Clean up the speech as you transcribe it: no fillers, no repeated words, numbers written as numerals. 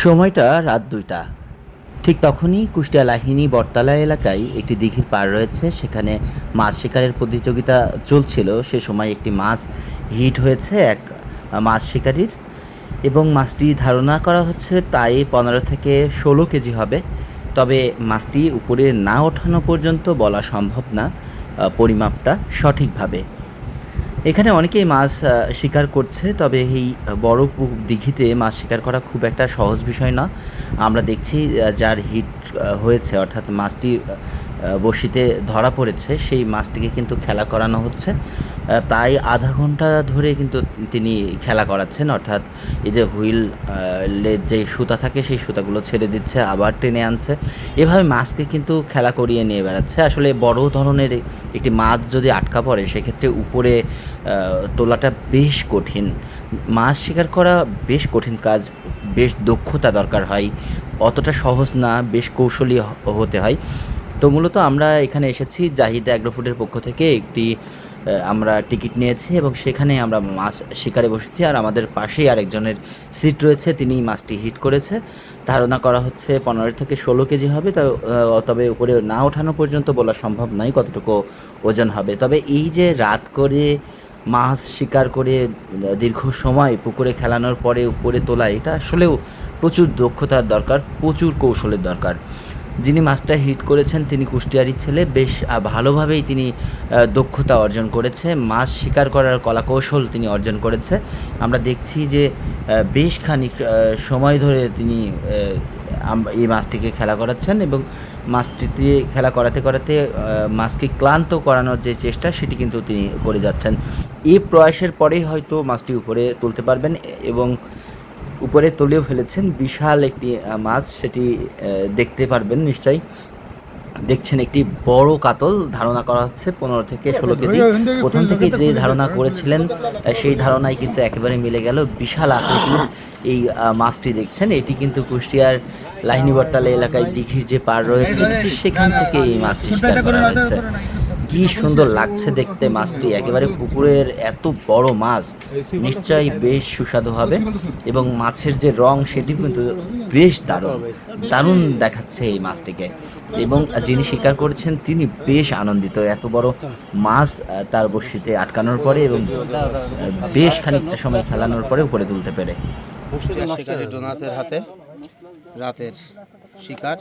সময়টা রাত 2টা। ঠিক তখনই কুষ্টিয়া লাহিনী বটতলা এলাকায় একটি দিঘির পাড় রয়েছে, সেখানে মাছ শিকারের প্রতিযোগিতা চলছিল। সে সময় একটি মাছ হিট হয়েছে এক মাছ শিকারীর, এবং মাছটি ধারণা করা হচ্ছে প্রায় 15 থেকে 16 কেজি হবে। তবে মাছটি উপরে না ওঠানো পর্যন্ত বলা সম্ভব না পরিমাপটা সঠিকভাবে। এখানে অনেকেই মাছ শিকার করছে, তবে এই বড় দিঘিতে মাছ শিকার করা খুব একটা সহজ বিষয় না। আমরা দেখছি যার হিট হয়েছে, অর্থাৎ মাছটি বড়শিতে ধরা পড়েছে, সেই মাছটিকে কিন্তু খেলা করানো হচ্ছে। প্রায় আধা ঘন্টা ধরে কিন্তু তিনি খেলা করাচ্ছেন, অর্থাৎ এই যে হুইলের যে সুতা থাকে সেই সুতাগুলো ছেড়ে দিচ্ছে, আবার টেনে আনছে, এভাবে মাছকে কিন্তু খেলা করিয়ে নিয়ে বেড়াচ্ছে। আসলে বড় ধরনের একটি মাছ যদি আটকা পড়ে, সেক্ষেত্রে উপরে তোলাটা বেশ কঠিন। মাছ শিকার করা বেশ কঠিন কাজ, বেশ দক্ষতা দরকার হয়, অতটা সহজ না, বেশ কৌশলী হতে হয়। তো মূলত আমরা এখানে এসেছি জাহিদ অ্যাগ্রো ফুডের পক্ষ থেকে একটি আমরা টিকিট নিয়েছি এবং সেখানে আমরা মাছ শিকারে বসেছি। আর আমাদের পাশেই আরেকজনের সিট রয়েছে, তিনি মাছটি হিট করেছে। ধারণা করা হচ্ছে 15 থেকে 16 কেজি হবে। তবে উপরে না ওঠানো পর্যন্ত বলা সম্ভব নয় কতটুকু ওজন হবে। তবে এই যে রাত করে মাছ শিকার করে দীর্ঘ সময় পুকুরে খেলানোর পরে উপরে তোলা, এটা আসলেও প্রচুর দক্ষতার দরকার, প্রচুর কৌশলের দরকার। যিনি মাছটা হিট করেছেন তিনি কুষ্টিয়ারই ছেলে, বেশ ভালোভাবেই তিনি দক্ষতা অর্জন করেছে, মাছ শিকার করার কলাকৌশল তিনি অর্জন করেছে। আমরা দেখছি যে বেশ খানিক সময় ধরে তিনি এই মাছটিকে খেলা করাচ্ছেন, এবং মাছটি দিয়ে খেলা করাতে করাতে মাছকে ক্লান্ত করানোর যে চেষ্টা, সেটি কিন্তু তিনি করে যাচ্ছেন। এই প্রয়াসের পরেই হয়তো মাছটি উপরে তুলতে পারবেন, এবং উপরে তুলেও ফেলেছেন বিশাল একটি মাছ, সেটি দেখতে পারবেন নিশ্চয়ই। দেখছেন একটি বড় কাতল, ধারণা করা হচ্ছে 15 থেকে 16 কেজি। প্রথম থেকে যে ধারণা করেছিলেন সেই ধারণাই কিন্তু একেবারে মিলে গেল। বিশাল আকৃতির এই মাছটি দেখছেন, এটি কিন্তু কুষ্টিয়ার লাহিনী বটতলা এলাকায় দিঘির যে পাড় রয়েছে, সেখান থেকে এই মাছটি শিকার করা হয়েছে। কি সুন্দর লাগছে দেখতে মাছটি, একেবারে পুকুরের এত বড় মাছ, নিশ্চয়ই বেশ সুস্বাদু হবে। এবং মাছের যে রং, সেটি কিন্তু বেশ দারুণ দেখাচ্ছে এই মাছটিকে। এবং যিনি শিকার করেছেন তিনি বেশ আনন্দিত, এত বড় মাছ তার বড়শিতে আটকানোর পরে এবং বেশ খানিকটা সময় খেলানোর পরে উপরে তুলতে পেরে। শিকারী ডোনাসের হাতে রাতের শিকার।